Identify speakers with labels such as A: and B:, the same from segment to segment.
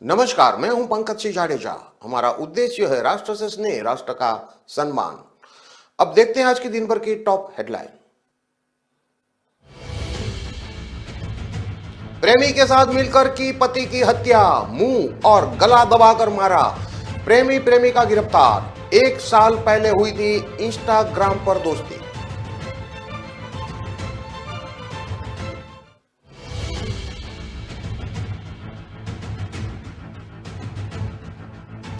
A: नमस्कार, मैं हूं पंकज सिंह जाडेजा। हमारा उद्देश्य है राष्ट्र से स्नेह, राष्ट्र का सम्मान। अब देखते हैं आज के दिन भर की टॉप हेडलाइन। प्रेमी के साथ मिलकर की पति की हत्या, मुंह और गला दबाकर मारा। प्रेमी प्रेमिका गिरफ्तार। 1 साल पहले हुई थी इंस्टाग्राम पर दोस्ती।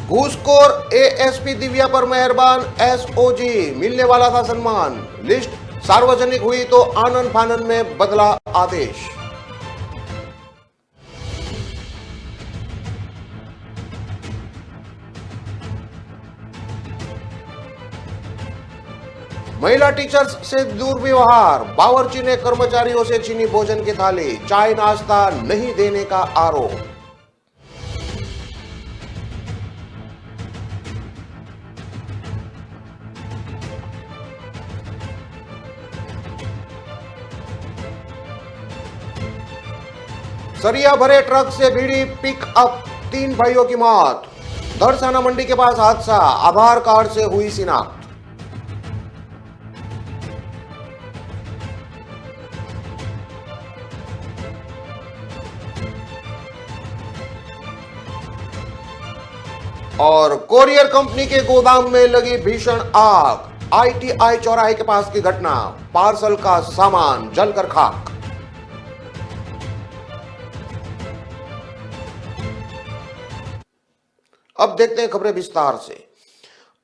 A: घूसखोर एएसपी दिव्या पर मेहरबान एसओजी, मिलने वाला था सम्मान। लिस्ट सार्वजनिक हुई तो आनन फानन में बदला आदेश। महिला टीचर्स से दुर्व्यवहार, बावर्ची ने कर्मचारियों से छीनी भोजन की थाली। चाय नाश्ता नहीं देने का आरोप। सरिया भरे ट्रक से भिड़ी पिकअप, 3 भाइयों की मौत। धड़साना मंडी के पास हादसा, आधार कार्ड से हुई शिनाख्त। और कोरियर कंपनी के गोदाम में लगी भीषण आग। आईटीआई चौराहे के पास की घटना, पार्सल का सामान जलकर खाक। अब देखते हैं खबरें विस्तार से।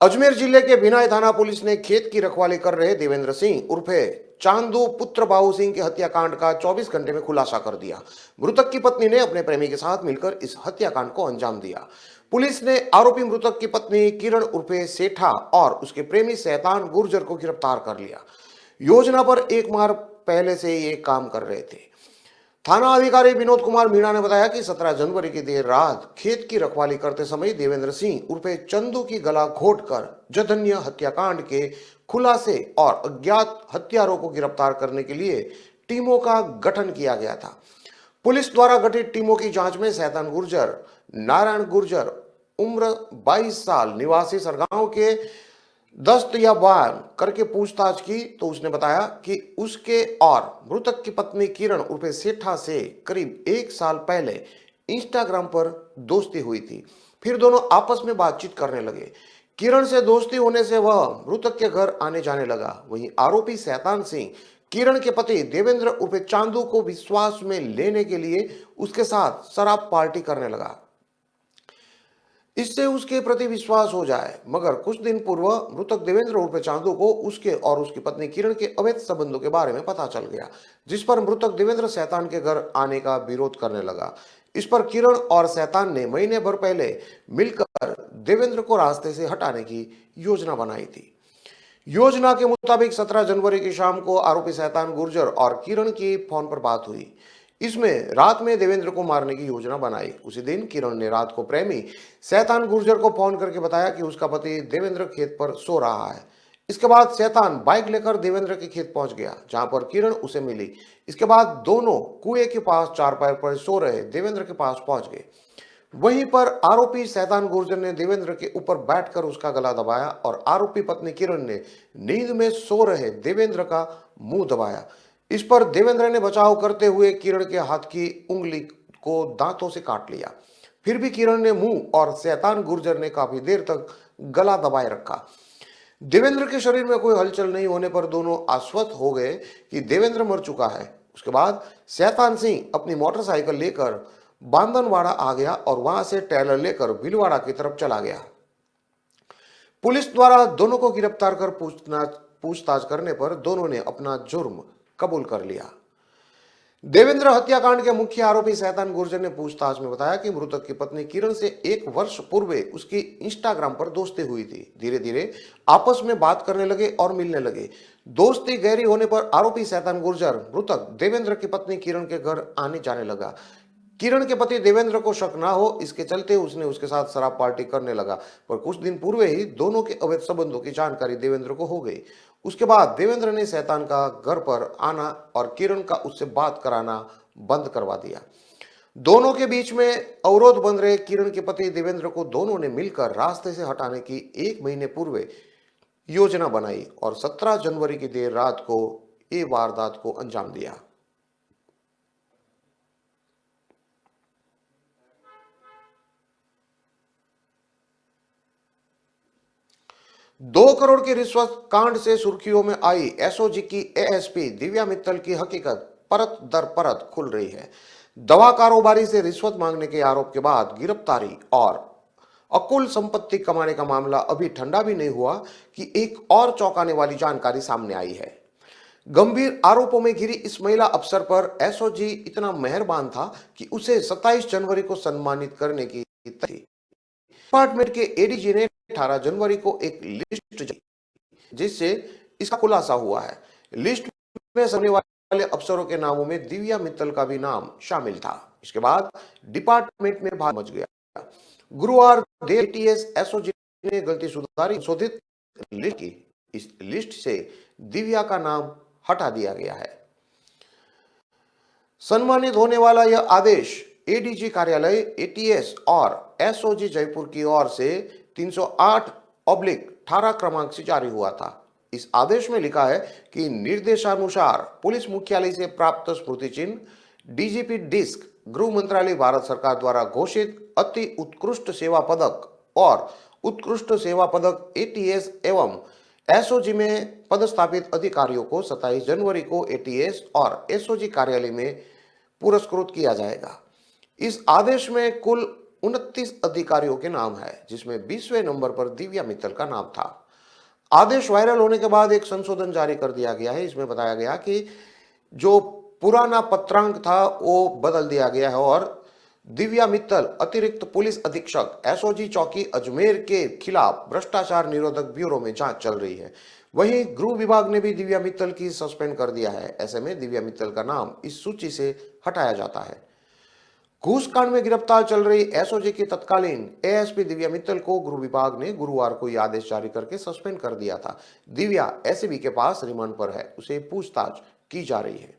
A: अजमेर जिले के भिनाई थाना पुलिस ने खेत की रखवाली कर रहे देवेंद्र सिंह उर्फे चांदू पुत्र बाबू सिंह के हत्याकांड का 24 घंटे में खुलासा कर दिया। मृतक की पत्नी ने अपने प्रेमी के साथ मिलकर इस हत्याकांड को अंजाम दिया। पुलिस ने आरोपी मृतक की पत्नी किरण उर्फे सेठा और उसके प्रेमी शैतान गुर्जर को गिरफ्तार कर लिया। योजना पर एक माह पहले से ये काम कर रहे थे। थाना अधिकारी विनोद कुमार मीणा ने बताया कि 17 जनवरी की देर रात खेत की रखवाली करते समय देवेंद्र सिंह उर्फे चंदू की गला घोटकर जघन्य हत्याकांड के खुलासे और अज्ञात हत्यारों को गिरफ्तार करने के लिए टीमों का गठन किया गया था। पुलिस द्वारा गठित टीमों की जांच में शैतान गुर्जर, नारायण गुर्जर उम्र 22 साल निवासी सरगांव के दस्त या बयान करके पूछताछ की तो उसने बताया कि उसके और मृतक की पत्नी किरण उर्फे सेठा से करीब 1 साल पहले इंस्टाग्राम पर दोस्ती हुई थी। फिर दोनों आपस में बातचीत करने लगे। किरण से दोस्ती होने से वह मृतक के घर आने जाने लगा। वहीं आरोपी शैतान सिंह किरण के पति देवेंद्र उर्फे चांदू को विश्वास में लेने के लिए उसके साथ शराब पार्टी करने लगा, इससे उसके प्रति विश्वास हो जाए। मगर कुछ दिन पूर्व मृतक देवेंद्र उर्फे चांदू को उसके और उसकी पत्नी किरण के अवैध संबंधों के बारे में पता चल गया, जिस पर मृतक देवेंद्र शैतान के घर आने का विरोध करने लगा। इस पर किरण और शैतान ने महीने भर पहले मिलकर देवेंद्र को रास्ते से हटाने की योजना बनाई थी। योजना के मुताबिक 17 जनवरी की शाम को आरोपी शैतान गुर्जर और किरण की फोन पर बात हुई। इसमें रात में देवेंद्र को मारने की योजना बनाई। उसी दिन किरण ने रात को प्रेमी शैतान गुर्जर को फोन करके बताया कि उसका पति देवेंद्र खेत पर सो रहा है। इसके बाद शैतान बाइक लेकर देवेंद्र के खेत पहुंच गया, जहां पर किरण उसे मिली। इसके बाद दोनों कुएं के पास चारपाई पर सो रहे देवेंद्र के पास पहुंच गए। वहीं पर आरोपी शैतान गुर्जर ने देवेंद्र के ऊपर बैठकर उसका गला दबाया और आरोपी पत्नी किरण ने नींद में सो रहे देवेंद्र का मुंह दबाया। इस पर देवेंद्र ने बचाव करते हुए किरण के हाथ की उंगली को दांतों से काट लिया। फिर भी किरण ने मुंह और शैतान गुर्जर ने काफी देर तक गला दबाए रखा। देवेंद्र के शरीर में कोई हलचल नहीं होने पर दोनों आश्वस्त हो गए कि देवेंद्र मर चुका है। उसके बाद शैतान सिंह अपनी मोटरसाइकिल लेकर बांधनवाड़ा आ गया और वहां से ट्रेलर लेकर भीलवाड़ा की तरफ चला गया। पुलिस द्वारा दोनों को गिरफ्तार कर पूछताछ करने पर दोनों ने अपना जुर्म कबूल कर लिया। देवेंद्र हत्याकांड के मुख्य आरोपी शैतान गुर्जर ने पूछताछ में बताया कि मृतक की पत्नी किरण से 1 वर्ष पूर्व उसकी इंस्टाग्राम पर दोस्ती हुई थी। धीरे धीरे आपस में बात करने लगे और मिलने लगे। दोस्ती गहरी होने पर आरोपी शैतान गुर्जर मृतक देवेंद्र की पत्नी किरण के घर आने जाने लगा। किरण के पति देवेंद्र को शक ना हो, इसके चलते उसने उसके साथ शराब पार्टी करने लगा। पर कुछ दिन पूर्व ही दोनों के अवैध संबंधों की जानकारी देवेंद्र को हो गई। उसके बाद देवेंद्र ने शैतान का घर पर आना और किरण का उससे बात कराना बंद करवा दिया। दोनों के बीच में अवरोध बन रहे किरण के पति देवेंद्र को दोनों ने मिलकर रास्ते से हटाने की 1 महीने पूर्व योजना बनाई और 17 जनवरी की देर रात को ये वारदात को अंजाम दिया। 2 करोड़ की रिश्वत कांड से सुर्खियों में आई एसओजी की एएसपी दिव्या मित्तल की हकीकत परत दर परत खुल रही है। दवा कारोबारी से रिश्वत मांगने के आरोप के बाद गिरफ्तारी और अकुल संपत्ति कमाने का मामला अभी ठंडा भी नहीं हुआ कि एक और चौंकाने वाली जानकारी सामने आई है। गंभीर आरोपों में घिरी इस महिला अफसर पर एसओजी इतना मेहरबान था कि उसे 27 जनवरी को सम्मानित करने की थी। डिपार्टमेंट के एडीजी ने 18 जनवरी को एक लिस्ट जारी जिससे इसका खुलासा हुआ है। लिस्ट में सामने वाले अफसरों के नामों में दिव्या मित्तल का भी नाम शामिल था। इसके बाद डिपार्टमेंट में भाग मच गया। गुरुवार देर एटीएस एसओजी ने गलती सुधारी संशोधित लिस्ट की। इस लिस्ट से दिव्या का नाम हटा दिया गया है। सम्मानित होने वाला यह आदेश एडीजी कार्यालय एटीएस और एसओजी जयपुर की ओर से 308/18 क्रमांक से जारी हुआ था। इस आदेश में लिखा है कि निर्देशानुसार पुलिस मुख्यालय से प्राप्त स्मृति चिन्ह डीजीपी डिस्क गृह मंत्रालय भारत सरकार द्वारा घोषित अति उत्कृष्ट सेवा पदक और उत्कृष्ट सेवा पदक एटीएस एवं एसओजी में पदस्थापित अधिकारियों को 27 जनवरी को एटीएस और एसओजी कार्यालय में पुरस्कृत किया जाएगा। इस आदेश में कुल 29 अधिकारियों के नाम है, जिसमें 20वें नंबर पर दिव्या मित्तल का नाम था। आदेश वायरल होने के बाद एक संशोधन जारी कर दिया गया है। इसमें बताया गया कि जो पुराना पत्रांक था वो बदल दिया गया है और दिव्या मित्तल अतिरिक्त पुलिस अधीक्षक एसओजी चौकी अजमेर के खिलाफ भ्रष्टाचार निरोधक ब्यूरो में जांच चल रही है। वहीं गृह विभाग ने भी दिव्या मित्तल की सस्पेंड कर दिया है। ऐसे में दिव्या मित्तल का नाम इस सूची से हटाया जाता है। घूस कांड में गिरफ्तार चल रही एसओजी की तत्कालीन एएसपी दिव्या मित्तल को गृह विभाग ने गुरुवार को यह आदेश जारी करके सस्पेंड कर दिया था। दिव्या एसीबी के पास रिमांड पर है, उसे पूछताछ की जा रही है।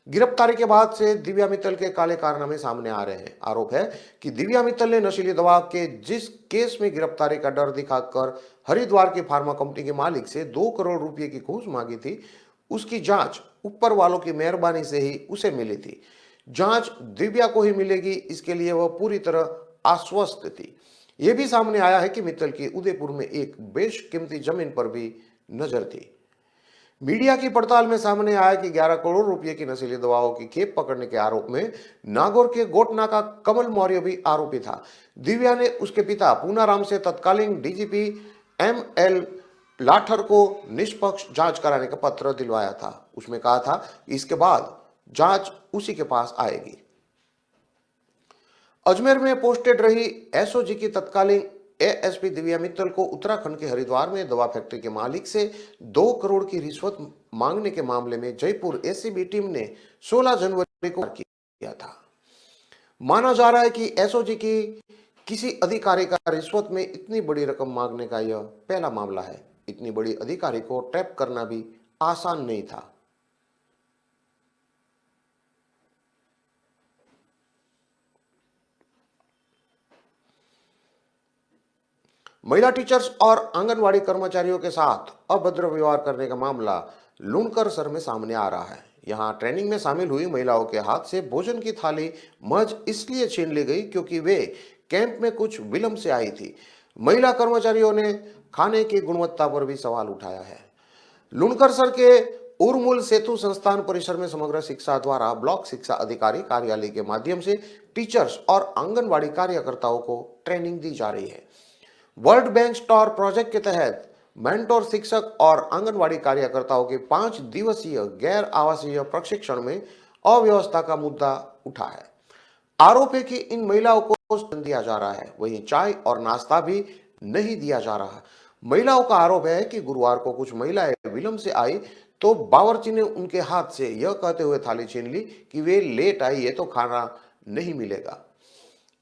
A: गिरफ्तारी के बाद से दिव्या मित्तल के काले कारनामे सामने आ रहे हैं। आरोप है कि दिव्या मित्तल ने नशीली दवा के जिस केस में गिरफ्तारी का डर दिखाकर हरिद्वार की फार्मा कंपनी के मालिक से 2 करोड़ रुपए की घूस मांगी थी, उसकी जांच ऊपर वालों की मेहरबानी से ही उसे मिली थी। जांच दिव्या को ही मिलेगी, इसके लिए वह पूरी तरह आश्वस्त थी। यह भी सामने आया है कि मित्तल की उदयपुर में एक बेशकीमती जमीन पर भी नजर थी। मीडिया की पड़ताल में सामने आया कि 11 करोड़ रुपए की नशीली दवाओं की खेप पकड़ने के आरोप में नागौर के गोटना का कमल मौर्य भी आरोपी था। दिव्या ने उसके पिता पूनाराम से तत्कालीन डीजीपी एमएल लाठर को निष्पक्ष जांच कराने का पत्र दिलवाया था। उसमें कहा था कि इसके बाद जांच उसी के पास आएगी। अजमेर में पोस्टेड रही एसओजी की तत्कालीन एएसपी दिव्या मित्तल को उत्तराखंड के हरिद्वार में दवा फैक्ट्री के मालिक से 2 करोड़ की रिश्वत मांगने के मामले में जयपुर एसीबी टीम ने 16 जनवरी को किया था। माना जा रहा है कि एसओजी की किसी अधिकारी का रिश्वत में इतनी बड़ी रकम मांगने का यह पहला मामला है। इतनी बड़ी अधिकारी को ट्रैप करना भी आसान नहीं था। महिला टीचर्स और आंगनवाड़ी कर्मचारियों के साथ अभद्र व्यवहार करने का मामला लुणकरसर में सामने आ रहा है। यहां ट्रेनिंग में शामिल हुई महिलाओं के हाथ से भोजन की थाली महज इसलिए छीन ली गई क्योंकि वे कैंप में कुछ विलंब से आई थी। महिला कर्मचारियों ने खाने की गुणवत्ता पर भी सवाल उठाया है। लुणकरसर के उर्मुल सेतु संस्थान परिसर में समग्र शिक्षा द्वारा ब्लॉक शिक्षा अधिकारी कार्यालय के माध्यम से टीचर्स और आंगनवाड़ी कार्यकर्ताओं को ट्रेनिंग दी जा रही है। वर्ल्ड बैंक स्टार प्रोजेक्ट के तहत मेंटोर शिक्षक और आंगनवाड़ी कार्यकर्ताओं के 5 दिवसीय गैर आवासीय प्रशिक्षण में अव्यवस्था का मुद्दा उठा है। आरोप है कि इन महिलाओं को भोजन दिया जा रहा है, वहीं चाय और नाश्ता भी नहीं दिया जा रहा। महिलाओं का आरोप है कि गुरुवार को कुछ महिलाएं विलंब से आई तो बावर्ची ने उनके हाथ से यह कहते हुए थाली छीन ली कि वे लेट आई है तो खाना नहीं मिलेगा।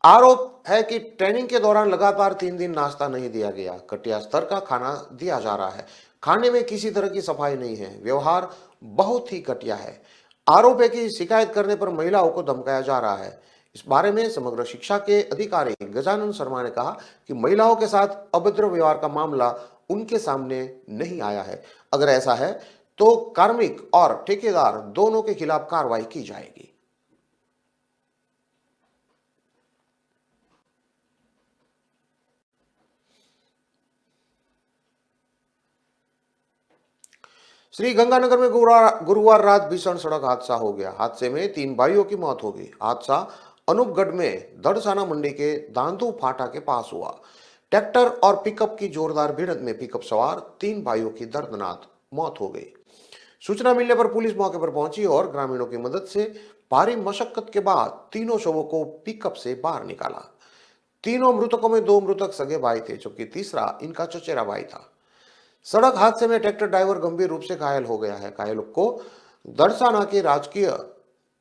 A: आरोप है कि ट्रेनिंग के दौरान लगातार 3 दिन नाश्ता नहीं दिया गया। घटिया स्तर का खाना दिया जा रहा है। खाने में किसी तरह की सफाई नहीं है। व्यवहार बहुत ही घटिया है। आरोप है कि शिकायत करने पर महिलाओं को धमकाया जा रहा है। इस बारे में समग्र शिक्षा के अधिकारी गजानन शर्मा ने कहा कि महिलाओं के साथ अभद्र व्यवहार का मामला उनके सामने नहीं आया है। अगर ऐसा है तो कार्मिक और ठेकेदार दोनों के खिलाफ कार्रवाई की जाएगी। श्री गंगानगर में गुरुवार रात भीषण सड़क हादसा हो गया। हादसे में 3 भाइयों की मौत हो गई। हादसा अनूपगढ़ में दड़साना मंडी के दांदू फाटा के पास हुआ। ट्रैक्टर और पिकअप की जोरदार भिड़ंत में पिकअप सवार 3 भाइयों की दर्दनाक मौत हो गई। सूचना मिलने पर पुलिस मौके पर पहुंची और ग्रामीणों की मदद से भारी मशक्कत के बाद तीनों शवों को पिकअप से बाहर निकाला। तीनों मृतकों में 2 मृतक सगे भाई थे, जबकि तीसरा इनका चचेरा भाई था। सड़क हादसे में ट्रैक्टर ड्राइवर गंभीर रूप से घायल हो गया है। घायलों को दड़साना के राजकीय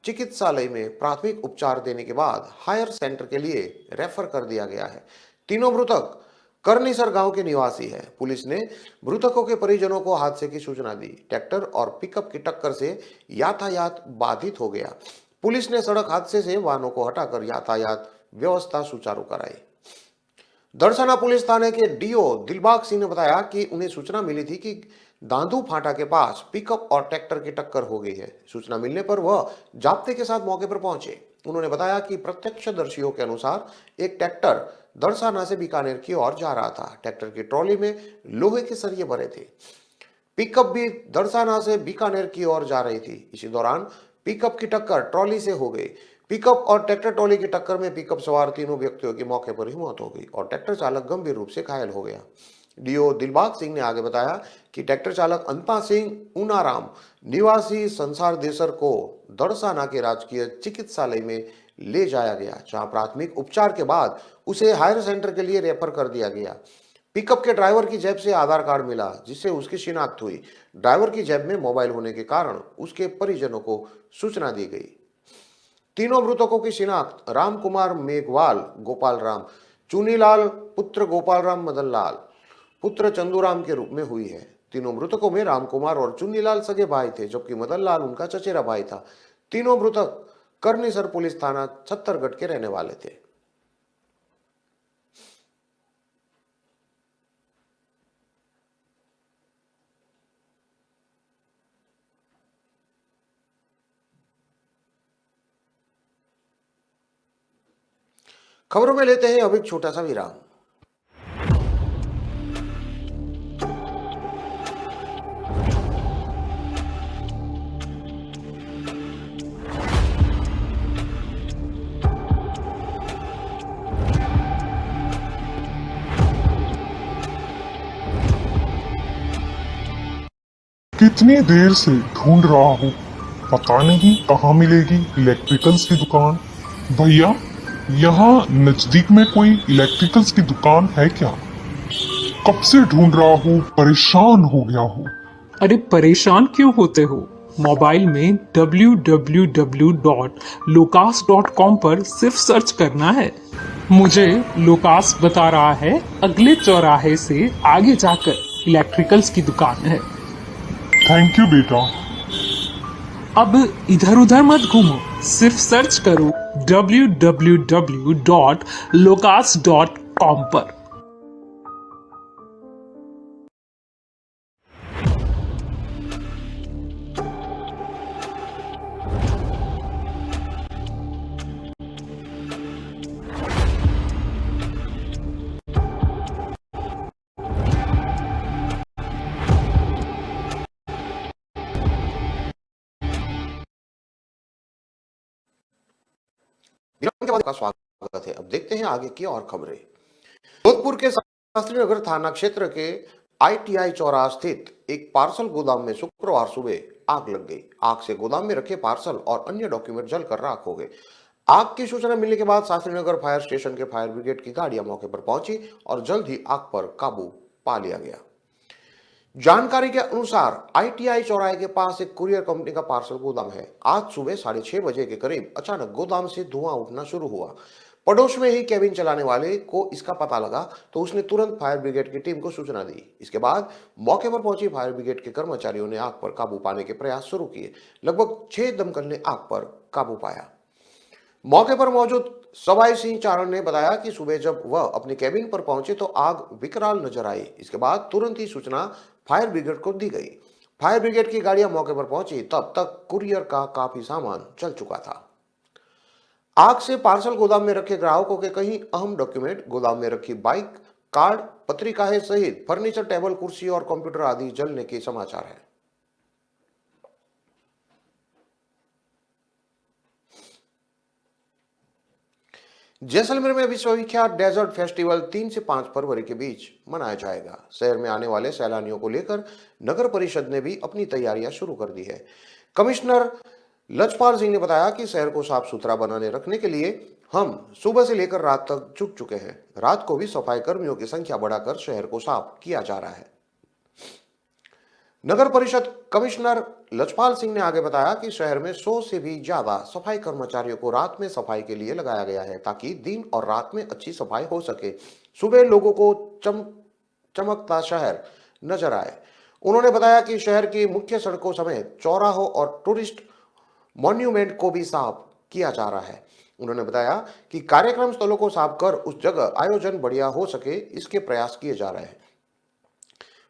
A: चिकित्सालय में प्राथमिक उपचार देने के बाद हायर सेंटर के लिए रेफर कर दिया गया है। तीनों मृतक करनीसर गांव के निवासी है। पुलिस ने मृतकों के परिजनों को हादसे की सूचना दी। ट्रैक्टर और पिकअप की टक्कर से यातायात बाधित हो गया। पुलिस ने सड़क हादसे से वाहनों को हटाकर यातायात व्यवस्था सुचारू कराई। दड़साना पुलिस थाने के डीओ दिलबाग सिंह ने बताया कि उन्हें सूचना मिली थी कि दांदू फाटा के पास पिकअप और ट्रैक्टर की टक्कर हो गई है। सूचना मिलने पर वह जाब्ते के साथ मौके पर पहुंचे। उन्होंने बताया कि प्रत्यक्षदर्शियों के अनुसार एक ट्रैक्टर दड़साना से बीकानेर की ओर जा रहा था। ट्रैक्टर की ट्रॉली में लोहे के सरिये भरे थे। पिकअप भी दड़साना से बीकानेर की ओर जा रही थी। इसी दौरान पिकअप की टक्कर ट्रॉली से हो गई। पिकअप और ट्रैक्टर ट्रॉली की टक्कर में पिकअप सवार तीनों व्यक्तियों की मौके पर ही मौत हो गई और ट्रैक्टर चालक गंभीर रूप से घायल हो गया। डीओ दिलबाग सिंह ने आगे बताया कि ट्रैक्टर चालक अनपा सिंह ऊनाराम निवासी संसार देसर को दड़साना के राजकीय चिकित्सालय में ले जाया गया, जहां प्राथमिक उपचार के बाद उसे हायर सेंटर के लिए रेफर कर दिया गया। पिकअप के ड्राइवर की जेब से आधार कार्ड मिला, जिससे उसकी शिनाख्त हुई। ड्राइवर की जेब में मोबाइल होने के कारण उसके परिजनों को सूचना दी गई। तीनों मृतकों की शिनाख्त राम कुमार मेघवाल गोपाल राम, चुनीलाल पुत्र गोपाल राम, मदन लाल पुत्र चंदूराम के रूप में हुई है। तीनों मृतकों में राम कुमार और चुनीलाल सगे भाई थे, जबकि मदन लाल उनका चचेरा भाई था। तीनों मृतक करनीसर पुलिस थाना छत्तरगढ़ के रहने वाले थे। खबरों में लेते हैं अब एक छोटा सा विराम।
B: कितनी देर से ढूंढ रहा हूँ, पता नहीं कहाँ मिलेगी इलेक्ट्रिकल्स की दुकान। भैया, यहाँ नजदीक में कोई इलेक्ट्रिकल्स की दुकान है क्या? कब से ढूंढ रहा हूँ, परेशान हो गया हूँ।
C: अरे परेशान क्यों होते हो? मोबाइल में www.lucas.com पर सिर्फ सर्च करना है। मुझे लुकास बता रहा है अगले चौराहे से आगे जाकर इलेक्ट्रिकल्स की दुकान है।
B: थैंक यू बेटा।
C: अब इधर उधर मत घूमो, सिर्फ सर्च करो www.lucas.com पर।
A: विराम के बाद का स्वागत है। अब देखते हैं आगे की और खबरें। जोधपुर के शास्त्री नगर थाना क्षेत्र के आईटीआई चौराहा स्थित एक पार्सल गोदाम में शुक्रवार सुबह आग लग गई। आग से गोदाम में रखे पार्सल और अन्य डॉक्यूमेंट जलकर राख हो गए। आग की सूचना मिलने के बाद शास्त्री नगर फायर स्टेशन के फायर ब्रिगेड की गाड़ियां मौके पर पहुंची और जल्द ही आग पर काबू पा लिया गया। जानकारी के अनुसार आईटीआई चौराहे के पास एक कुरियर कंपनी का पार्सल गोदाम है। आज सुबह 6:30 बजे के करीब अचानक गोदाम से धुआं उठना शुरू हुआ। पड़ोस में ही केबिन चलाने वाले को इसका पता लगा तो उसने तुरंत फायर ब्रिगेड की टीम को सूचना दी। इसके बाद मौके पर पहुंची फायर ब्रिगेड के कर्मचारियों ने आग पर काबू पाने के प्रयास शुरू किए। लगभग 6 दमकल ने आग पर काबू पाया। मौके पर मौजूद सवाई सिंह चारण ने बताया कि सुबह जब वह अपने कैबिन पर पहुंचे तो आग विकराल नजर आई। इसके बाद तुरंत ही सूचना फायर ब्रिगेड को दी गई। फायर ब्रिगेड की गाड़ियां मौके पर पहुंची, तब तक कुरियर का काफी सामान जल चुका था। आग से पार्सल गोदाम में रखे ग्राहकों के कई अहम डॉक्यूमेंट, गोदाम में रखी बाइक, कार्ड, पत्रिकाएं सहित फर्नीचर, टेबल, कुर्सी और कंप्यूटर आदि जलने के समाचार हैं। जैसलमेर में विश्वविख्यात डेजर्ट फेस्टिवल 3 से 5 फरवरी के बीच मनाया जाएगा। शहर में आने वाले सैलानियों को लेकर नगर परिषद ने भी अपनी तैयारियां शुरू कर दी है। कमिश्नर लजपाल सिंह ने बताया कि शहर को साफ सुथरा बनाने रखने के लिए हम सुबह से लेकर रात तक जुट चुके हैं। रात को भी सफाई कर्मियों की संख्या बढ़ाकर शहर को साफ किया जा रहा है। नगर परिषद कमिश्नर लजपाल सिंह ने आगे बताया कि शहर में 100 से भी ज्यादा सफाई कर्मचारियों को रात में सफाई के लिए लगाया गया है, ताकि दिन और रात में अच्छी सफाई हो सके, सुबह लोगों को चमकता शहर नजर आए। उन्होंने बताया कि शहर की मुख्य सड़कों समेत चौराहों और टूरिस्ट मॉन्यूमेंट को भी साफ किया जा रहा है। उन्होंने बताया कि कार्यक्रम स्थलों को साफ कर उस जगह आयोजन बढ़िया हो सके, इसके प्रयास किए जा रहे हैं।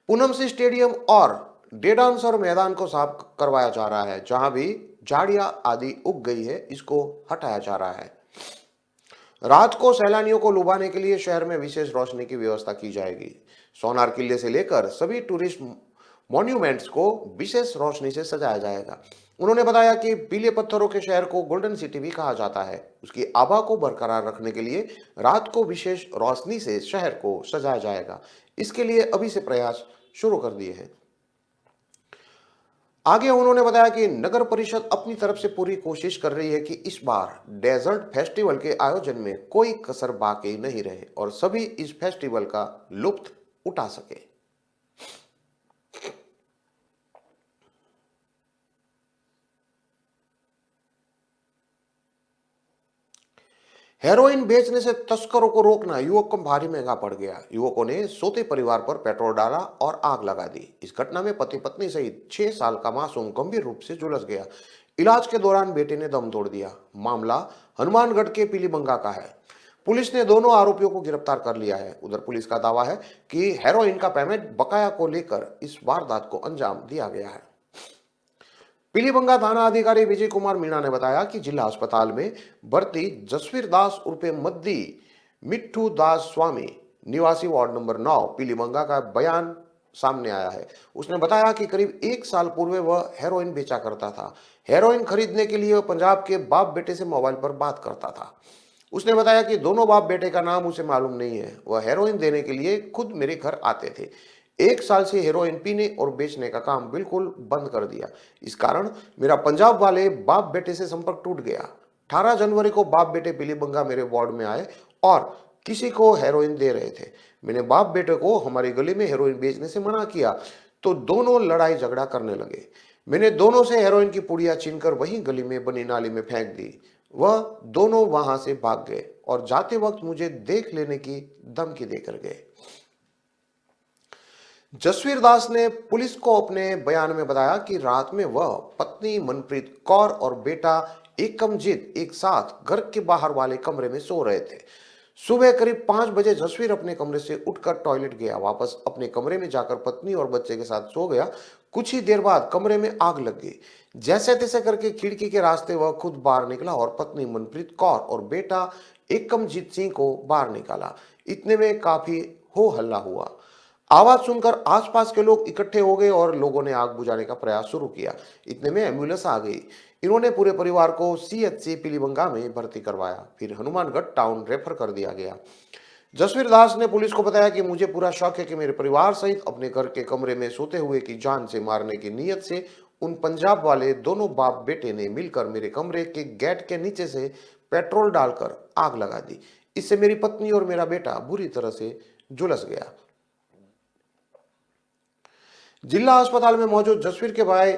A: पूनम सिंह स्टेडियम और डेडांसर मैदान को साफ करवाया जा रहा है। जहां भी झाड़ियां आदि उग गई है, इसको हटाया जा रहा है। रात को सैलानियों को लुभाने के लिए शहर में विशेष रोशनी की व्यवस्था की जाएगी। सोनार किले से लेकर सभी टूरिस्ट मॉन्यूमेंट्स को विशेष रोशनी से सजाया जाएगा। उन्होंने बताया कि पीले पत्थरों के शहर को गोल्डन सिटी भी कहा जाता है। उसकी आभा को बरकरार रखने के लिए रात को विशेष रोशनी से शहर को सजाया जाएगा। इसके लिए अभी से प्रयास शुरू कर दिए हैं। आगे उन्होंने बताया कि नगर परिषद अपनी तरफ से पूरी कोशिश कर रही है कि इस बार डेजर्ट फेस्टिवल के आयोजन में कोई कसर बाकी नहीं रहे और सभी इस फेस्टिवल का लुत्फ उठा सके। हेरोइन बेचने से तस्करों को रोकना युवक को भारी महंगा पड़ गया। युवकों ने सोते परिवार पर पेट्रोल डाला और आग लगा दी। इस घटना में पति पत्नी सहित 6 साल का मासूम गंभीर रूप से झुलस गया। इलाज के दौरान बेटे ने दम तोड़ दिया। मामला हनुमानगढ़ के पीलीबंगा का है। पुलिस ने दोनों आरोपियों को गिरफ्तार कर लिया है। उधर पुलिस का दावा है कि हेरोइन का पेमेंट बकाया को लेकर इस वारदात को अंजाम दिया गया है। पीलीबंगा थाना अधिकारी विजय कुमार मीणा ने बताया कि जिला अस्पताल में भर्ती जसवीर दास उर्फे मद्दी मिट्ठू दास स्वामी निवासी वार्ड नंबर 9 पीलीबंगा का बयान सामने आया है। उसने बताया कि करीब 1 साल पूर्व वह हेरोइन बेचा करता था। हेरोइन खरीदने के लिए वह पंजाब के बाप बेटे से मोबाइल पर बात करता था। उसने बताया कि दोनों बाप बेटे का नाम उसे मालूम नहीं है। वह हेरोइन देने के लिए खुद मेरे घर आते थे। 1 साल से हेरोइन पीने और बेचने का काम बिल्कुल बंद कर दिया। इस कारण मेरा पंजाब वाले बाप बेटे से संपर्क टूट गया। 18 जनवरी को बाप बेटे पीलीबंगा मेरे वार्ड में आए और किसी को हेरोइन दे रहे थे। मैंने बाप बेटे को हमारी गली में हेरोइन बेचने से मना किया तो दोनों लड़ाई झगड़ा करने लगे। मैंने दोनों से हेरोइन की पुड़िया छीनकर वहीं गली में बनी नाली में फेंक दी। वह दोनों वहां से भाग गए और जाते वक्त मुझे देख लेने की धमकी देकर गए। जसवीर दास ने पुलिस को अपने बयान में बताया कि रात में वह पत्नी मनप्रीत कौर और बेटा एकमजीत एक साथ घर के बाहर वाले कमरे में सो रहे थे। सुबह करीब 5 बजे जसवीर अपने कमरे से उठकर टॉयलेट गया। वापस अपने कमरे में जाकर पत्नी और बच्चे के साथ सो गया। कुछ ही देर बाद कमरे में आग लग गई। जैसे तैसे करके खिड़की के रास्ते वह खुद बाहर निकला और पत्नी मनप्रीत कौर और बेटा एकमजीत सिंह को बाहर निकाला। इतने में काफी हो हल्ला हुआ। आवाज सुनकर आसपास के लोग इकट्ठे हो गए और लोगों ने आग बुझाने का प्रयास शुरू किया। इतने में एम्बुलेंस आ गई। इन्होंने पूरे परिवार को सीएचसी पीलीबंगा में भर्ती करवाया, फिर हनुमानगढ़ टाउन रेफर कर दिया गया। जसवीर दास ने पुलिस को बताया कि मुझे पूरा शक है कि मेरे परिवार सहित अपने घर के कमरे में सोते हुए की जान से मारने की नीयत से उन पंजाब वाले दोनों बाप बेटे ने मिलकर मेरे कमरे के गेट के नीचे से पेट्रोल डालकर आग लगा दी। इससे मेरी पत्नी और मेरा बेटा बुरी तरह से झुलस गया। जिला अस्पताल में मौजूद जसवीर के भाई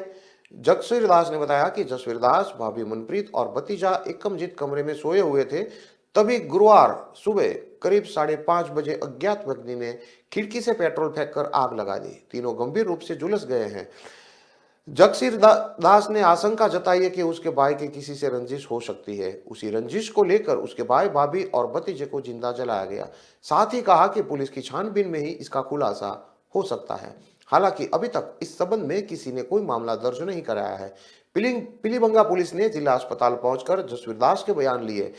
A: जसवीर दास ने बताया कि जसवीर दास, भाभी मनप्रीत और भतीजा एकमजीत कमरे में सोए हुए थे। तभी गुरुवार सुबह करीब 5:30 बजे अज्ञात व्यक्ति ने खिड़की से पेट्रोल फेंककर आग लगा दी। तीनों गंभीर रूप से झुलस गए हैं। जगसीर दास ने आशंका जताई है कि उसके भाई के किसी से रंजिश हो सकती है। उसी रंजिश को लेकर उसके भाई, भाभी और भतीजे को जिंदा जलाया गया। साथ ही कहा कि पुलिस की छानबीन में ही इसका खुलासा हो सकता है। हालांकि अभी तक इस संबंध में किसी ने कोई मामला दर्ज नहीं कराया है। पीलीभंगा पुलिस ने जिला अस्पताल पहुंचकर जसवीर दास के बयान लिए।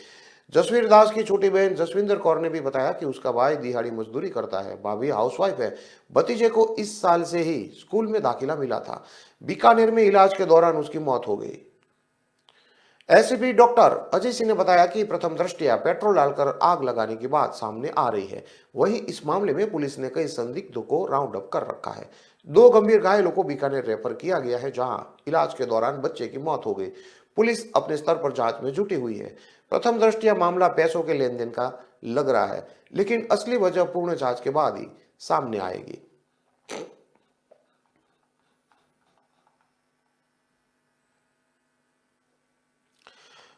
A: जसवीर दास की छोटी बहन जसविंदर कौर ने भी बताया कि उसका भाई दिहाड़ी मजदूरी करता है, भाभी हाउसवाइफ है। भतीजे को इस साल से ही स्कूल में दाखिला मिला था। बीकानेर में इलाज के दौरान उसकी मौत हो गई। एसीपी डॉक्टर अजय सिंह ने बताया कि प्रथम दृष्टया पेट्रोल डालकर आग लगाने की बात सामने आ रही है। वहीं इस मामले में पुलिस ने कई संदिग्धों को राउंड अप कर रखा है। 2 गंभीर घायलों को बीकानेर रेफर किया गया है, जहां इलाज के दौरान बच्चे की मौत हो गई। पुलिस अपने स्तर पर जांच में जुटी हुई है। प्रथम दृष्टया मामला पैसों के लेन देन का लग रहा है, लेकिन असली वजह पूर्ण जांच के बाद ही सामने आएगी।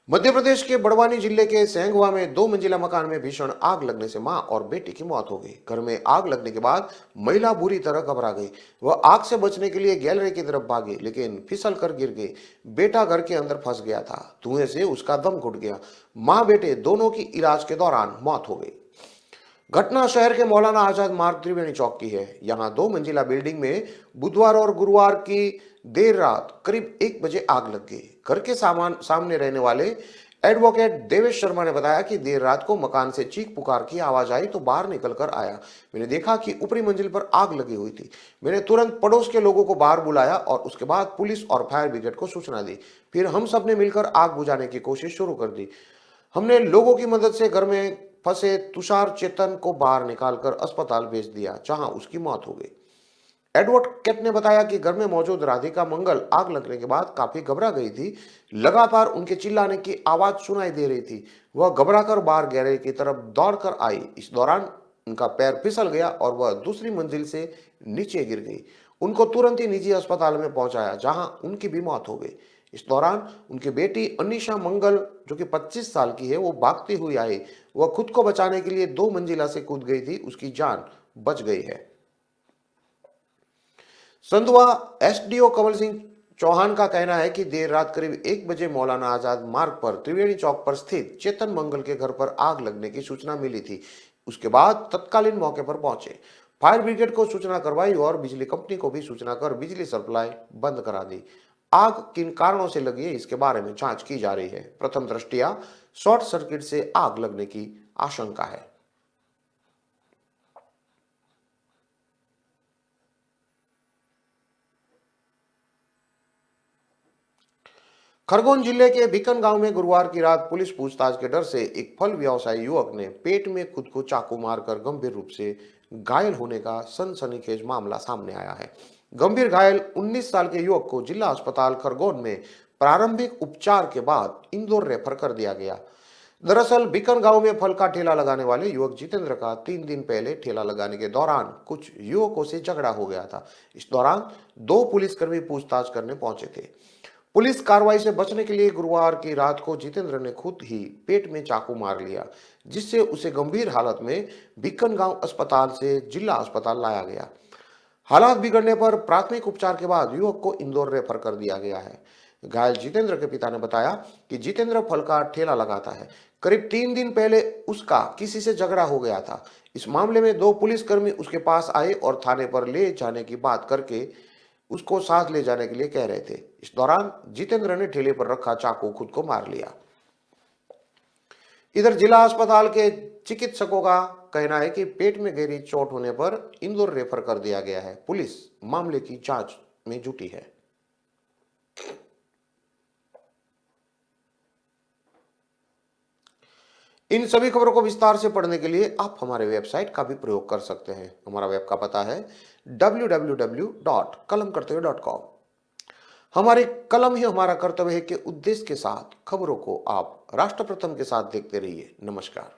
A: मध्य प्रदेश के बड़वानी जिले के सेंगवा में 2 मंजिला मकान में भीषण आग लगने से मां और बेटी की मौत हो गई। घर में आग लगने के बाद महिला बुरी तरह घबरा गई। वह आग से बचने के लिए गैलरी की तरफ भागी, लेकिन फिसल कर गिर गई। बेटा घर के अंदर फंस गया था। धुएं से उसका दम घुट गया। मां बेटे दोनों की इलाज के दौरान मौत हो गई। घटना शहर के मौलाना आजाद मार्ग त्रिवेणी चौक की है। यहां 2 मंजिला बिल्डिंग में बुधवार और गुरुवार की देर रात करीब 1 बजे आग लग गई। घर के सामने रहने वाले एडवोकेट देवेश शर्मा ने बताया कि देर रात को मकान से चीख पुकार की आवाज आई तो बाहर निकलकर आया। मैंने देखा कि ऊपरी मंजिल पर आग लगी हुई थी। मैंने तुरंत पड़ोस के लोगों को बाहर बुलाया और उसके बाद पुलिस और फायर ब्रिगेड को सूचना दी। फिर हम सब ने मिलकर आग बुझाने की कोशिश शुरू कर दी। हमने लोगों की मदद से घर में फंसे तुषार चेतन को बाहर निकालकर अस्पताल भेज दिया, जहां उसकी मौत हो गई। एडवोकेट ने बताया कि घर में मौजूद राधिका मंगल आग लगने के बाद काफी घबरा गई थी। लगातार उनके चिल्लाने की आवाज सुनाई दे रही थी। वह घबराकर बाहर गैरेज की तरफ दौड़कर आई। इस दौरान उनका पैर फिसल गया और वह दूसरी मंजिल से नीचे गिर गई। उनको तुरंत ही निजी अस्पताल में पहुंचाया, जहां उनकी भी मौत हो गई। इस दौरान उनकी बेटी अनिशा मंगल, जो कि 25 साल की है, वो भागती हुई आई। वह खुद को बचाने के लिए 2 मंजिला से कूद गई थी। उसकी जान बच गई है। संधवा एसडीओ कमल सिंह चौहान का कहना है कि देर रात करीब 1 बजे मौलाना आजाद मार्ग पर त्रिवेणी चौक पर स्थित चेतन मंगल के घर पर आग लगने की सूचना मिली थी। उसके बाद तत्कालीन मौके पर पहुंचे, फायर ब्रिगेड को सूचना करवाई और बिजली कंपनी को भी सूचना कर बिजली सप्लाई बंद करा दी। आग किन कारणों से लगी है, इसके बारे में जांच की जा रही है। प्रथम दृष्टया शॉर्ट सर्किट से आग लगने की आशंका है। खरगोन जिले के बीकन गांव में गुरुवार की रात पुलिस पूछताछ के डर से एक फल व्यवसायी युवक ने पेट में खुद को चाकू मारकर गंभीर रूप से घायल होने का सनसनीखेज मामला सामने आया है। गंभीर घायल 19 साल के युवक को जिला अस्पताल खरगोन में प्रारंभिक उपचार के बाद इंदौर रेफर कर दिया गया। दरअसल बीकन गांव में फल का ठेला लगाने वाले युवक जितेंद्र का 3 दिन पहले ठेला लगाने के दौरान कुछ युवकों से झगड़ा हो गया था। इस दौरान 2 पुलिसकर्मी पूछताछ करने पहुंचे थे। पुलिस कार्रवाई से बचने के लिए गुरुवार की रात को जितेंद्र ने खुद ही पेट में चाकू मार लिया, जिससे उसे गंभीर हालत में बीकन गांव अस्पताल से जिला अस्पताल लाया गया। हालात बिगड़ने पर प्राथमिक उपचार के बाद युवक को इंदौर रेफर कर दिया गया है। घायल जितेंद्र के पिता ने बताया कि जितेंद्र फल का ठेला लगाता है। करीब 3 दिन पहले उसका किसी से झगड़ा हो गया था। इस मामले में 2 पुलिसकर्मी उसके पास आए और थाने पर ले जाने की बात करके उसको साथ ले जाने के लिए कह रहे थे। इस दौरान जितेंद्र ने ठेले पर रखा चाकू खुद को मार लिया। इधर जिला अस्पताल के चिकित्सकों का कहना है कि पेट में गहरी चोट होने पर इंदौर रेफर कर दिया गया है। पुलिस मामले की जांच में जुटी है। इन सभी खबरों को विस्तार से पढ़ने के लिए आप हमारे वेबसाइट का भी प्रयोग कर सकते हैं। हमारा वेब का पता है www.kalamkartavya.com। हमारी कलम ही हमारा कर्तव्य है के उद्देश्य के साथ खबरों को आप राष्ट्र प्रथम के साथ देखते रहिए। नमस्कार।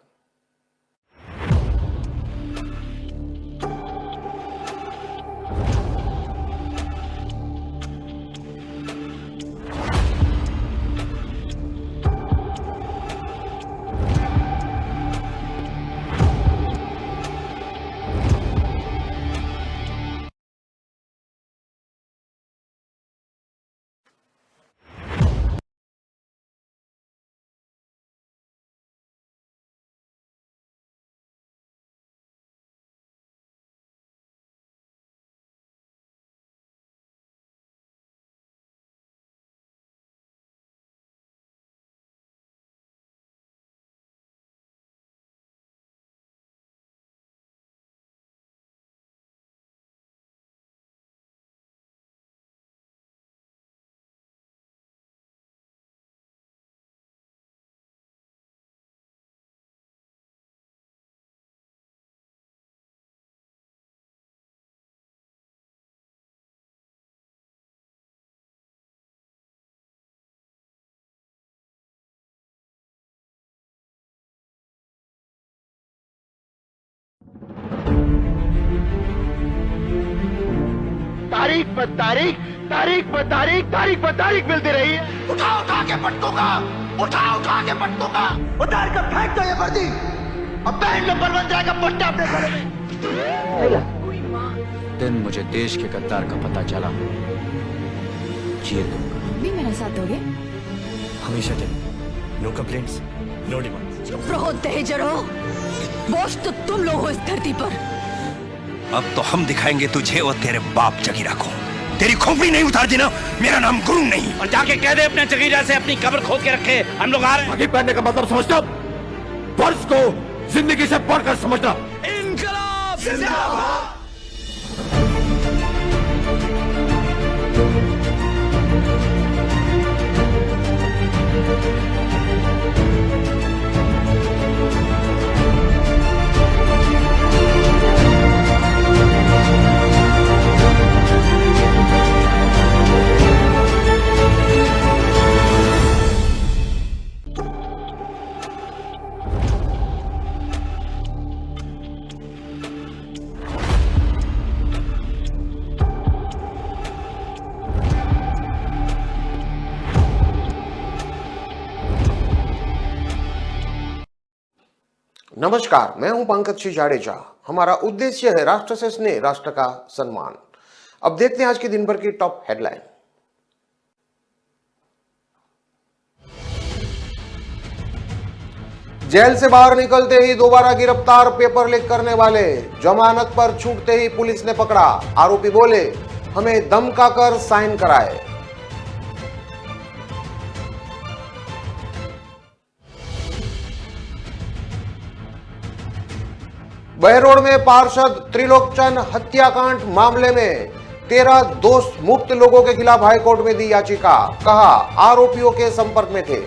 D: तारीख पर तारीख, तारीख पर तारीख, तारीख पर तारीख मिलती रही है। उठा उठा के पटकूंगा, उठा के पटकूंगा। उतार कर फेंक दो ये वर्दी, अब पहन लो, बन जाएगा पट्टा अपने गले में।
E: दिन मुझे देश के गद्दार का पता चला, जिए दूंगा।
F: भी मेरा साथ दोगे?
G: हमेशा के लिए। No complaints, no demands.
F: चुप रहो दहेजरो, बोझ तो तुम लोग हो इस धरती पर।
G: अब तो हम दिखाएंगे तुझे और तेरे बाप जगीरा को। तेरी खोपड़ी नहीं उतार दी ना, मेरा नाम गुरु नहीं।
D: और जाके कह दे अपने जगीरा से अपनी कब्र खोद के रखे, हम लोग आ रहे हैं।
G: आगे पहनने का मतलब समझता, फर्ज को जिंदगी से बढ़कर समझना।
D: इनकलाब जिंदाबाद।
A: नमस्कार, मैं हूं पंकज सिंह जाडेजा। हमारा उद्देश्य है राष्ट्र से स्नेह, राष्ट्र का सम्मान। अब देखते हैं आज के दिन भर की टॉप हेडलाइन। जेल से बाहर निकलते ही दोबारा गिरफ्तार पेपर लीक करने वाले, जमानत पर छूटते ही पुलिस ने पकड़ा। आरोपी बोले, हमें धमकाकर साइन कराए। बहरोड में पार्षद त्रिलोकचंद हत्याकांड मामले में 13 दोष मुक्त लोगों के खिलाफ हाईकोर्ट में दी याचिका। कहा, आरोपियों के संपर्क में थे।